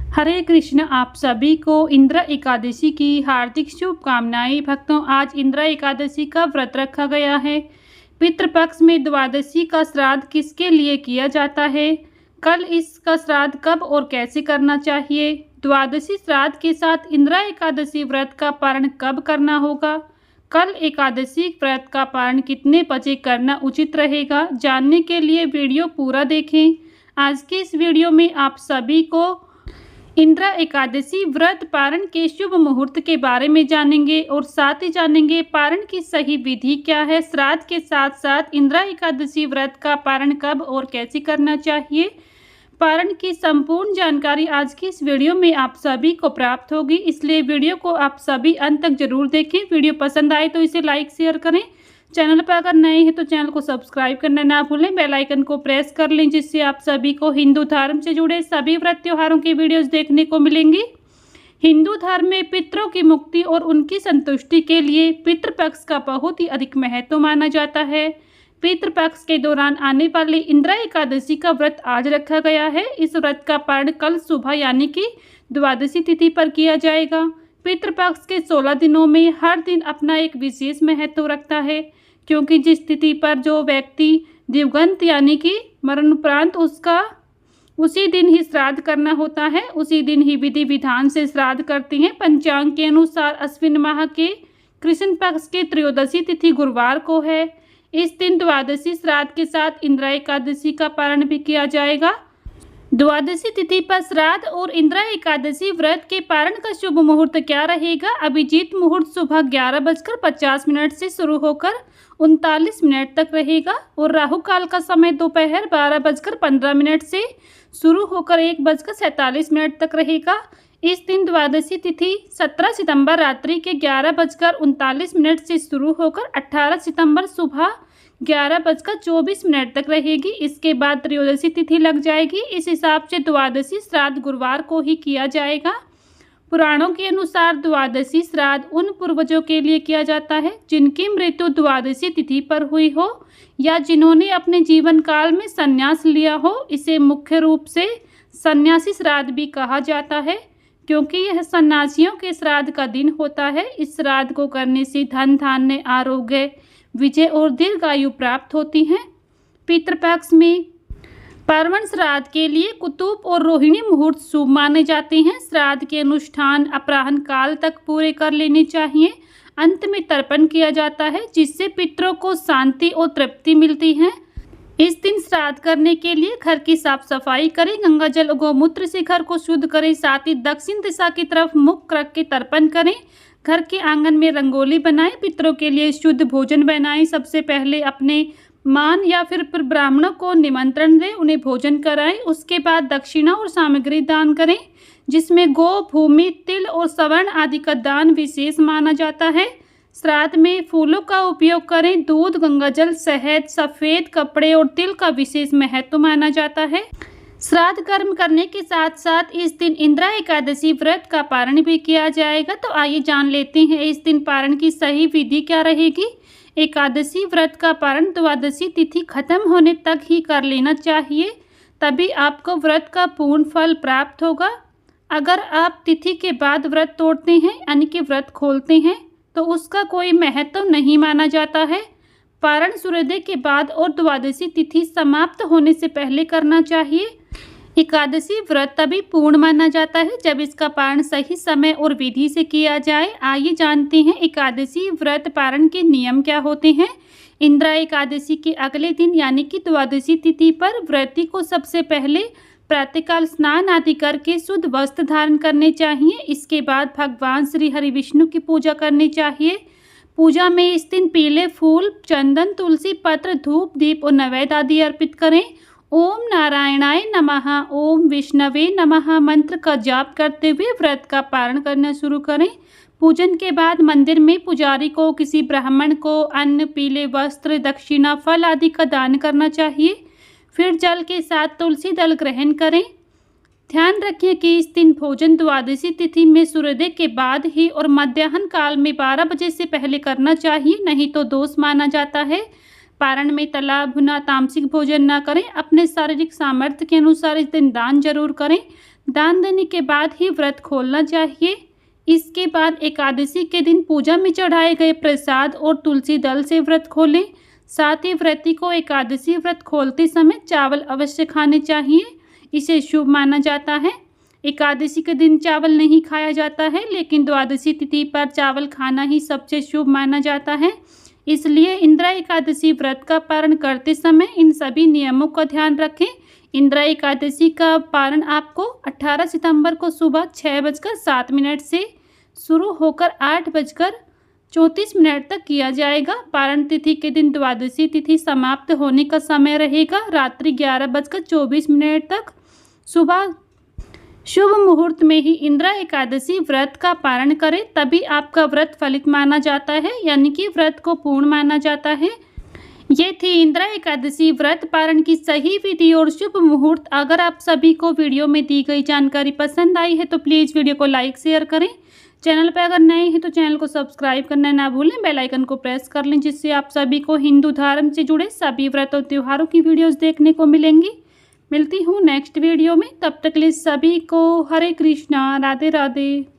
हरे कृष्ण। आप सभी को इंद्र एकादशी की हार्दिक शुभकामनाएं। भक्तों, आज इंद्र एकादशी का व्रत रखा गया है। पितृपक्ष में द्वादशी का श्राद्ध किसके लिए किया जाता है? कल इसका श्राद्ध कब और कैसे करना चाहिए? द्वादशी श्राद्ध के साथ इंद्र एकादशी व्रत का पारण कब करना होगा? कल एकादशी व्रत का पारण कितने बजे करना उचित रहेगा? जानने के लिए वीडियो पूरा देखें। आज के इस वीडियो में आप सभी को इंद्र एकादशी व्रत पारण के शुभ मुहूर्त के बारे में जानेंगे और साथ ही जानेंगे पारण की सही विधि क्या है। श्राद्ध के साथ साथ इंद्र एकादशी व्रत का पारण कब और कैसे करना चाहिए। पारण की संपूर्ण जानकारी आज की इस वीडियो में आप सभी को प्राप्त होगी, इसलिए वीडियो को आप सभी अंत तक जरूर देखें। वीडियो पसंद आए तो इसे लाइक शेयर करें। चैनल पर अगर नए हैं तो चैनल को सब्सक्राइब करना ना भूलें। बेल आइकन को प्रेस कर लें, जिससे आप सभी को हिंदू धर्म से जुड़े सभी व्रत त्योहारों की वीडियोस देखने को मिलेंगी। हिंदू धर्म में पितरों की मुक्ति और उनकी संतुष्टि के लिए पितृपक्ष का बहुत ही अधिक महत्व माना जाता है। पितृपक्ष के दौरान आने वाली इंद्र एकादशी का व्रत आज रखा गया है। इस व्रत का पारण कल सुबह यानी कि द्वादशी तिथि पर किया जाएगा। पितृपक्ष के 16 दिनों में हर दिन अपना एक विशेष महत्व रखता है, क्योंकि जिस तिथि पर जो व्यक्ति दिवंगत यानी कि मरणोपरांत उसका उसी दिन ही श्राद्ध करना होता है, उसी दिन ही विधि विधान से श्राद्ध करते हैं। पंचांग के अनुसार अश्विन माह के कृष्ण पक्ष की त्रयोदशी तिथि गुरुवार को है। इस दिन द्वादशी श्राद्ध के साथ इंद्र एकादशी का पारण भी किया जाएगा। द्वादशी तिथि पर श्राद्ध और इंद्र एकादशी व्रत के पारण का शुभ मुहूर्त क्या रहेगा? अभिजीत मुहूर्त सुबह 11:50 से शुरू होकर 39 तक रहेगा और राहु काल का समय दोपहर 12:15 से शुरू होकर 1:47 तक रहेगा। इस दिन द्वादशी तिथि 17 सितंबर रात्रि के 11:39 से शुरू होकर 18 सितंबर सुबह 11:24 तक रहेगी। इसके बाद त्रयोदशी तिथि लग जाएगी। इस हिसाब से द्वादशी श्राद्ध गुरुवार को ही किया जाएगा। पुराणों के अनुसार द्वादशी श्राद्ध उन पूर्वजों के लिए किया जाता है जिनकी मृत्यु द्वादशी तिथि पर हुई हो या जिन्होंने अपने जीवन काल में संन्यास लिया हो। इसे मुख्य रूप से सन्यासी श्राद्ध भी कहा जाता है, क्योंकि यह सन्यासियों के श्राद्ध का दिन होता है। इस श्राद्ध को करने से धन धान्य आरोग्य विजय और दीर्घायु प्राप्त होती हैं। पितृपक्ष में पार्वण श्राद्ध के लिए कुतुब और रोहिणी मुहूर्त शुभ माने जाते हैं। श्राद्ध के अनुष्ठान अपराह्न काल तक पूरे कर लेने चाहिए। अंत में तर्पण किया जाता है, जिससे पितरों को शांति और तृप्ति मिलती है। इस दिन श्राद्ध करने के लिए घर की साफ सफाई करें, गंगा जल गौमूत्र से घर को शुद्ध करें, साथ ही दक्षिण दिशा की तरफ मुख रख के तर्पण करें। घर के आंगन में रंगोली बनाएं, पितरों के लिए शुद्ध भोजन बनाएं। सबसे पहले अपने मान या फिर ब्राह्मणों को निमंत्रण दें, उन्हें भोजन कराएं। उसके बाद दक्षिणा और सामग्री दान करें, जिसमें गो, भूमि, तिल और स्वर्ण आदि का दान विशेष माना जाता है। श्राद्ध में फूलों का उपयोग करें। दूध, गंगाजल, शहद, सफ़ेद कपड़े और तिल का विशेष महत्व माना जाता है। श्राद्ध कर्म करने के साथ साथ इस दिन इंद्र एकादशी व्रत का पारण भी किया जाएगा। तो आइए जान लेते हैं इस दिन पारण की सही विधि क्या रहेगी। एकादशी व्रत का पारण द्वादशी तिथि खत्म होने तक ही कर लेना चाहिए, तभी आपको व्रत का पूर्ण फल प्राप्त होगा। अगर आप तिथि के बाद व्रत तोड़ते हैं यानी कि व्रत खोलते हैं तो उसका कोई महत्व नहीं माना जाता है। पारण सूर्योदय के बाद और द्वादशी तिथि समाप्त होने से पहले करना चाहिए। एकादशी व्रत तभी पूर्ण माना जाता है जब इसका पारण सही समय और विधि से किया जाए। आइए जानते हैं एकादशी व्रत पारण के नियम क्या होते हैं। इंद्र एकादशी के अगले दिन यानी कि द्वादशी तिथि पर व्रती को सबसे पहले प्रातःकाल स्नान आदि करके शुद्ध वस्त्र धारण करने चाहिए। इसके बाद भगवान श्री हरि विष्णु की पूजा करनी चाहिए। पूजा में इस दिन पीले फूल, चंदन, तुलसी पत्र, धूप, दीप और नैवेद्य आदि अर्पित करें। ओम नारायणाय नमः, ओम विष्णवे नमः मंत्र का जाप करते हुए व्रत का पारण करना शुरू करें। पूजन के बाद मंदिर में पुजारी को किसी ब्राह्मण को अन्न, पीले वस्त्र, दक्षिणा, फल आदि का दान करना चाहिए। फिर जल के साथ तुलसी दल ग्रहण करें। ध्यान रखें कि इस दिन भोजन द्वादशी तिथि में सूर्योदय के बाद ही और मध्याह्न काल में 12 बजे से पहले करना चाहिए, नहीं तो दोष माना जाता है। पारण में तला भुना तामसिक भोजन न करें। अपने शारीरिक सामर्थ्य के अनुसार इस दिन दान जरूर करें। दान देने के बाद ही व्रत खोलना चाहिए। इसके बाद एकादशी के दिन पूजा में चढ़ाए गए प्रसाद और तुलसी दल से व्रत खोलें। साथ ही व्रती को एकादशी व्रत खोलते समय चावल अवश्य खाने चाहिए, इसे शुभ माना जाता है। एकादशी के दिन चावल नहीं खाया जाता है, लेकिन द्वादशी तिथि पर चावल खाना ही सबसे शुभ माना जाता है। इसलिए इंदिरा एकादशी व्रत का पारण करते समय इन सभी नियमों का ध्यान रखें। इंदिरा एकादशी का पारण आपको 18 सितंबर को सुबह 6:07 से शुरू होकर 8:34 तक किया जाएगा। पारण तिथि के दिन द्वादशी तिथि समाप्त होने का समय रहेगा रात्रि 11:24 तक। सुबह शुभ मुहूर्त में ही इंदिरा एकादशी व्रत का पारण करें, तभी आपका व्रत फलित माना जाता है, यानी कि व्रत को पूर्ण माना जाता है। ये थी इंदिरा एकादशी व्रत पारण की सही विधि और शुभ मुहूर्त। अगर आप सभी को वीडियो में दी गई जानकारी पसंद आई है तो प्लीज़ वीडियो को लाइक शेयर करें। चैनल पर अगर नए हैं तो चैनल को सब्सक्राइब करना ना भूलें, बेल आइकन को प्रेस कर लें, जिससे आप सभी को हिंदू धर्म से जुड़े सभी व्रत और त्योहारों की वीडियोस देखने को मिलेंगी। मिलती हूँ नेक्स्ट वीडियो में, तब तक के लिए सभी को हरे कृष्णा, राधे राधे।